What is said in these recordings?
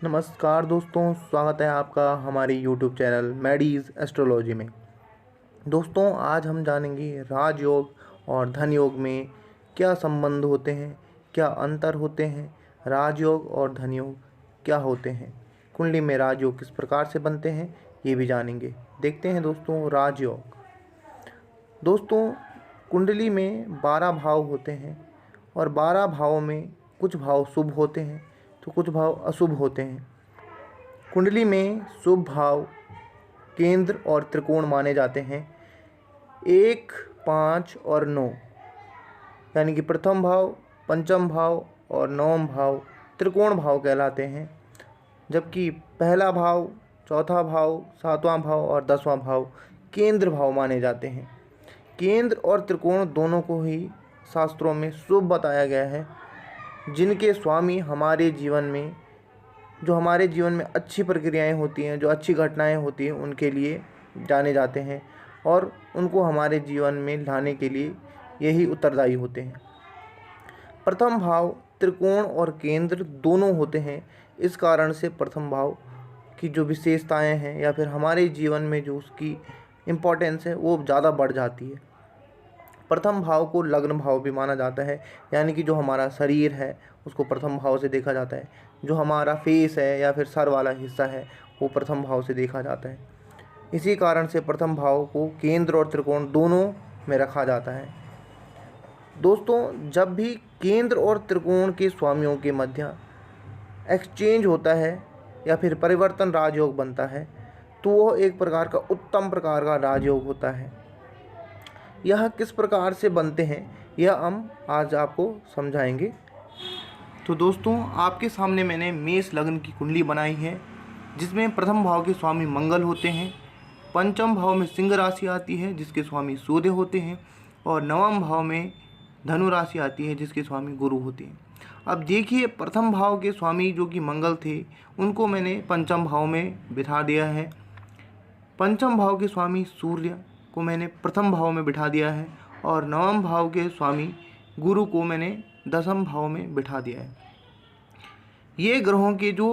नमस्कार दोस्तों, स्वागत है आपका हमारे यूट्यूब चैनल मैडीज़ एस्ट्रोलॉजी में। दोस्तों, आज हम जानेंगे राजयोग और धन योग में क्या संबंध होते हैं, क्या अंतर होते हैं, राजयोग और धन योग क्या होते हैं, कुंडली में राजयोग किस प्रकार से बनते हैं, ये भी जानेंगे। देखते हैं दोस्तों, राजयोग। दोस्तों, कुंडली में 12 भाव होते हैं और 12 भावों में कुछ भाव शुभ होते हैं तो कुछ भाव अशुभ होते हैं। कुंडली में शुभ भाव केंद्र और त्रिकोण माने जाते हैं 1, 5 और 9, यानी कि प्रथम भाव, पंचम भाव और नवम भाव त्रिकोण भाव कहलाते हैं, जबकि पहला भाव, चौथा भाव, सातवां भाव और 10वां भाव केंद्र भाव माने जाते हैं। केंद्र और त्रिकोण दोनों को ही शास्त्रों में शुभ बताया गया है, जिनके स्वामी हमारे जीवन में अच्छी प्रक्रियाएं होती हैं, जो अच्छी घटनाएं होती हैं, उनके लिए जाने जाते हैं और उनको हमारे जीवन में लाने के लिए यही उत्तरदायी होते हैं। प्रथम भाव त्रिकोण और केंद्र दोनों होते हैं। इस कारण से प्रथम भाव की जो विशेषताएं हैं या फिर हमारे जीवन में जो उसकी इम्पोर्टेंस है वो ज़्यादा बढ़ जाती है। प्रथम भाव को लग्न भाव भी माना जाता है, यानी कि जो हमारा शरीर है उसको प्रथम भाव से देखा जाता है। जो हमारा फेस है या फिर सर वाला हिस्सा है वो प्रथम भाव से देखा जाता है। इसी कारण से प्रथम भाव को केंद्र और त्रिकोण दोनों में रखा जाता है। दोस्तों, जब भी केंद्र और त्रिकोण के स्वामियों के मध्य एक्सचेंज होता है या फिर परिवर्तन राजयोग बनता है तो वह एक प्रकार का उत्तम प्रकार का राजयोग होता है। यह किस प्रकार से बनते हैं यह हम आज आपको समझाएंगे। तो दोस्तों, आपके सामने मैंने मेष लग्न की कुंडली बनाई है, जिसमें प्रथम भाव के स्वामी मंगल होते हैं, पंचम भाव में सिंह राशि आती है जिसके स्वामी सूर्य होते हैं और नवम भाव में धनु राशि आती है जिसके स्वामी गुरु होते हैं। अब देखिए, प्रथम भाव के स्वामी जो कि मंगल थे उनको मैंने पंचम भाव में बिठा दिया है। पंचम भाव के स्वामी सूर्य को मैंने प्रथम भाव में बिठा दिया है और नवम भाव के स्वामी गुरु को मैंने दसम भाव में बिठा दिया है। ये ग्रहों के जो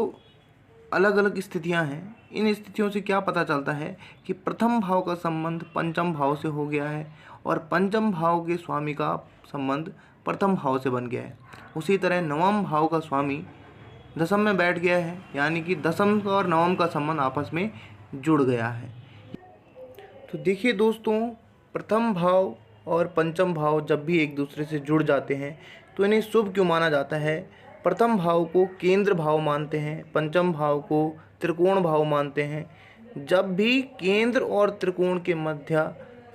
अलग अलग स्थितियां हैं, इन स्थितियों से क्या पता चलता है कि प्रथम भाव का संबंध पंचम भाव से हो गया है और पंचम भाव के स्वामी का संबंध प्रथम भाव से बन गया है। उसी तरह नवम भाव का स्वामी दसम में बैठ गया है, यानी कि दसम और नवम का संबंध आपस में जुड़ गया है। तो देखिए दोस्तों, प्रथम भाव और पंचम भाव जब भी एक दूसरे से जुड़ जाते हैं तो इन्हें शुभ क्यों माना जाता है। प्रथम भाव को केंद्र भाव मानते हैं, पंचम भाव को त्रिकोण भाव मानते हैं। जब भी केंद्र और त्रिकोण के मध्य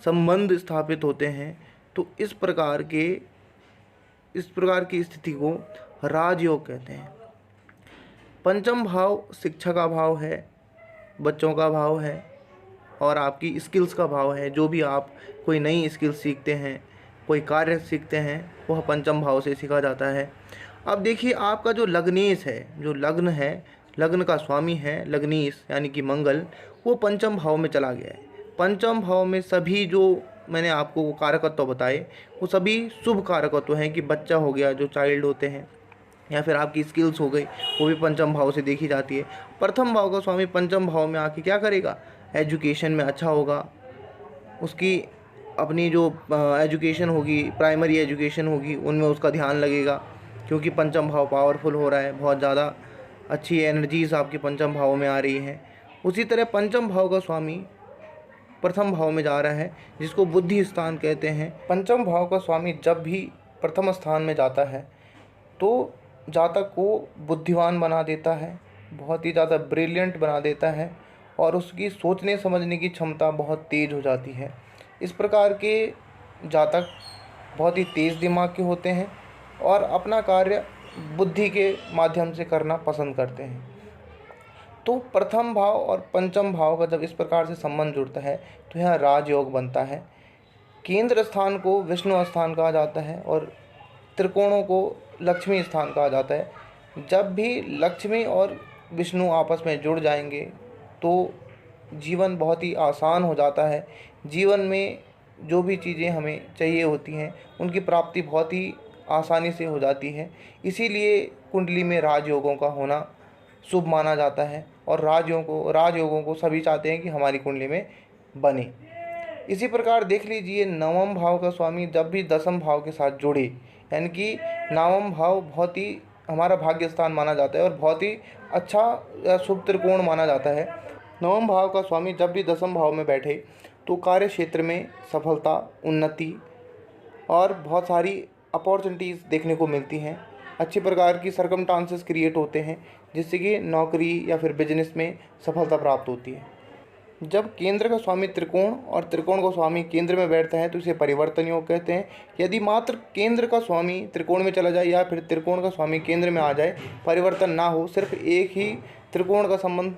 संबंध स्थापित होते हैं तो इस प्रकार की स्थिति को राजयोग कहते हैं। पंचम भाव शिक्षा का भाव है, बच्चों का भाव है और आपकी स्किल्स का भाव है। जो भी आप कोई नई स्किल सीखते हैं, कोई कार्य सीखते हैं, वह पंचम भाव से सीखा जाता है। अब देखिए, आपका जो लग्नेश है, जो लग्न है, लग्न का स्वामी है लग्नेश यानी कि मंगल, वो पंचम भाव में चला गया है। पंचम भाव में सभी जो मैंने आपको कारकत्व बताए वो सभी शुभ कारकत्व हैं, कि बच्चा हो गया, जो चाइल्ड होते हैं, या फिर आपकी स्किल्स हो गई, वो भी पंचम भाव से देखी जाती है। प्रथम भाव का स्वामी पंचम भाव में आके क्या करेगा, एजुकेशन में अच्छा होगा, उसकी अपनी जो एजुकेशन होगी, प्राइमरी एजुकेशन होगी, उनमें उसका ध्यान लगेगा, क्योंकि पंचम भाव पावरफुल हो रहा है, बहुत ज़्यादा अच्छी एनर्जीज आपकी पंचम भाव में आ रही हैं। उसी तरह पंचम भाव का स्वामी प्रथम भाव में जा रहा है, जिसको बुद्धि स्थान कहते हैं। पंचम भाव का स्वामी जब भी प्रथम स्थान में जाता है तो जातक को बुद्धिमान बना देता है, बहुत ही ज़्यादा ब्रिलियंट बना देता है और उसकी सोचने समझने की क्षमता बहुत तेज़ हो जाती है। इस प्रकार के जातक बहुत ही तेज़ दिमाग के होते हैं और अपना कार्य बुद्धि के माध्यम से करना पसंद करते हैं। तो प्रथम भाव और पंचम भाव का जब इस प्रकार से संबंध जुड़ता है तो यह राजयोग बनता है। केंद्र स्थान को विष्णु स्थान कहा जाता है और त्रिकोणों को लक्ष्मी स्थान कहा जाता है। जब भी लक्ष्मी और विष्णु आपस में जुड़ जाएंगे तो जीवन बहुत ही आसान हो जाता है। जीवन में जो भी चीज़ें हमें चाहिए होती हैं उनकी प्राप्ति बहुत ही आसानी से हो जाती है। इसीलिए कुंडली में राजयोगों का होना शुभ माना जाता है और राजयोगों को सभी चाहते हैं कि हमारी कुंडली में बने। इसी प्रकार देख लीजिए, नवम भाव का स्वामी जब भी दसम भाव के साथ जुड़े, यानी कि नवम भाव बहुत ही हमारा भाग्य स्थान माना जाता है और बहुत ही अच्छा या शुभ त्रिकोण माना जाता है। नवम भाव का स्वामी जब भी दसम भाव में बैठे तो कार्य क्षेत्र में सफलता, उन्नति और बहुत सारी अपॉर्चुनिटीज़ देखने को मिलती हैं। अच्छी प्रकार की सर्कमस्टांसेस क्रिएट होते हैं जिससे कि नौकरी या फिर बिजनेस में सफलता प्राप्त होती है। जब केंद्र का स्वामी त्रिकोण और त्रिकोण का स्वामी केंद्र में बैठता है तो इसे परिवर्तन योग कहते हैं। यदि मात्र केंद्र का स्वामी त्रिकोण में चला जाए या फिर त्रिकोण का स्वामी केंद्र में आ जाए, परिवर्तन ना हो, सिर्फ एक ही त्रिकोण का संबंध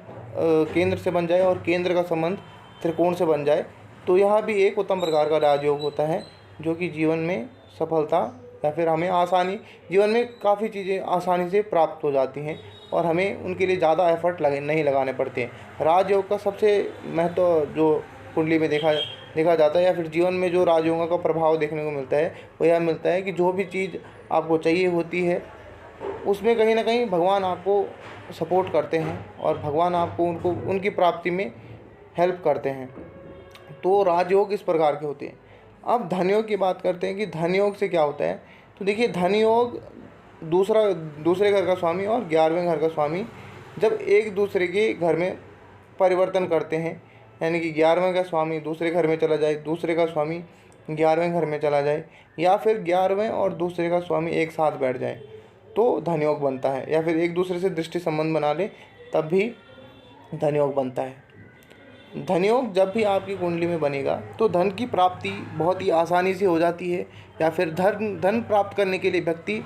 केंद्र से बन जाए और केंद्र का संबंध त्रिकोण से बन जाए, तो यह भी एक उत्तम प्रकार का राजयोग होता है जो कि जीवन में सफलता या फिर हमें आसानी, जीवन में काफ़ी चीज़ें आसानी से प्राप्त हो जाती हैं और हमें उनके लिए ज़्यादा एफर्ट नहीं लगाने पड़ते हैं। राजयोग का सबसे महत्व जो कुंडली में देखा जाता है या फिर जीवन में जो राजयोगों का प्रभाव देखने को मिलता है वो यह मिलता है कि जो भी चीज़ आपको चाहिए होती है उसमें कहीं ना कहीं भगवान आपको सपोर्ट करते हैं और भगवान आपको उनकी प्राप्ति में हेल्प करते हैं। तो राजयोग इस प्रकार के होते हैं। अब धनयोग की बात करते हैं कि धनयोग से क्या होता है। तो देखिए, धनयोग दूसरे घर का स्वामी और 11वें घर का स्वामी जब एक दूसरे के घर में परिवर्तन करते हैं, यानी कि 11वें का स्वामी दूसरे घर में चला जाए, दूसरे का स्वामी 11वें घर में चला जाए, या फिर 11वें और दूसरे का स्वामी एक साथ बैठ जाए तो धनयोग बनता है, या फिर एक दूसरे से दृष्टि संबंध बना ले तब भी धनयोग बनता है। धनयोग जब भी आपकी कुंडली में बनेगा तो धन की प्राप्ति बहुत ही आसानी से हो जाती है, या फिर धन प्राप्त करने के लिए व्यक्ति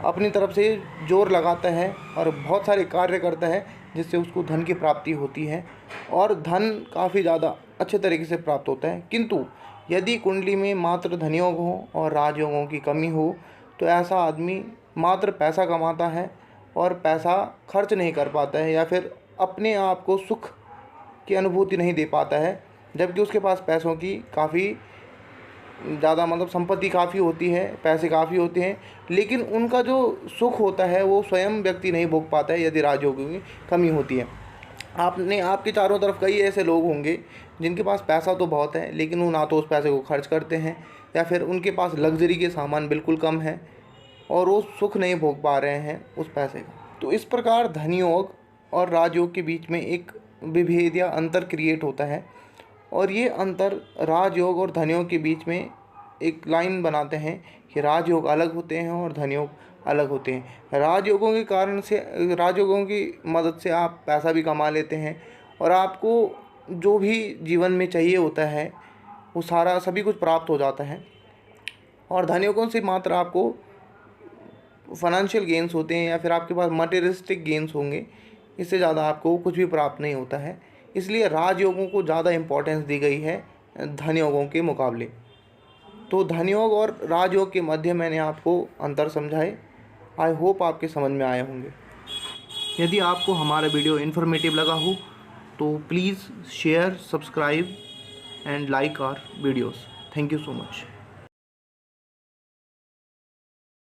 अपनी तरफ से जोर लगाता है और बहुत सारे कार्य करता है जिससे उसको धन की प्राप्ति होती है और धन काफ़ी ज़्यादा अच्छे तरीके से प्राप्त होता है। किंतु यदि कुंडली में मात्र धनयोग हो और राजयोगों की कमी हो तो ऐसा आदमी मात्र पैसा कमाता है और पैसा खर्च नहीं कर पाता है, या फिर अपने आप को सुख की अनुभूति नहीं दे पाता है, जबकि उसके पास पैसों की काफ़ी ज़्यादा संपत्ति काफ़ी होती है, पैसे काफ़ी होते हैं, लेकिन उनका जो सुख होता है वो स्वयं व्यक्ति नहीं भोग पाता है यदि राजयोगों की कमी होती है। आपके चारों तरफ कई ऐसे लोग होंगे जिनके पास पैसा तो बहुत है लेकिन वो ना तो उस पैसे को खर्च करते हैं, या फिर उनके पास लग्जरी के सामान बिल्कुल कम है और वो सुख नहीं भोग पा रहे हैं उस पैसे का। तो इस प्रकार धनयोग और राजयोग के बीच में एक विभेद या अंतर क्रिएट होता है और ये अंतर राजयोग और धनयोग के बीच में एक लाइन बनाते हैं कि राजयोग अलग होते हैं और धनयोग अलग होते हैं। राजयोगों के कारण से, राजयोगों की मदद से आप पैसा भी कमा लेते हैं और आपको जो भी जीवन में चाहिए होता है वो सभी कुछ प्राप्त हो जाता है, और धनयोगों से मात्र आपको फाइनेंशियल गेंस होते हैं या फिर आपके पास मटेरियलिस्टिक गेंस होंगे, इससे ज़्यादा आपको कुछ भी प्राप्त नहीं होता है। इसलिए राजयोगों को ज़्यादा इम्पोर्टेंस दी गई है धनयोगों के मुकाबले। तो धनयोग और राजयोग के मध्य मैंने आपको अंतर समझाए। आई होप आपके समझ में आए होंगे। यदि आपको हमारा वीडियो इन्फॉर्मेटिव लगा हो तो please share, subscribe and like our videos. Thank you so much.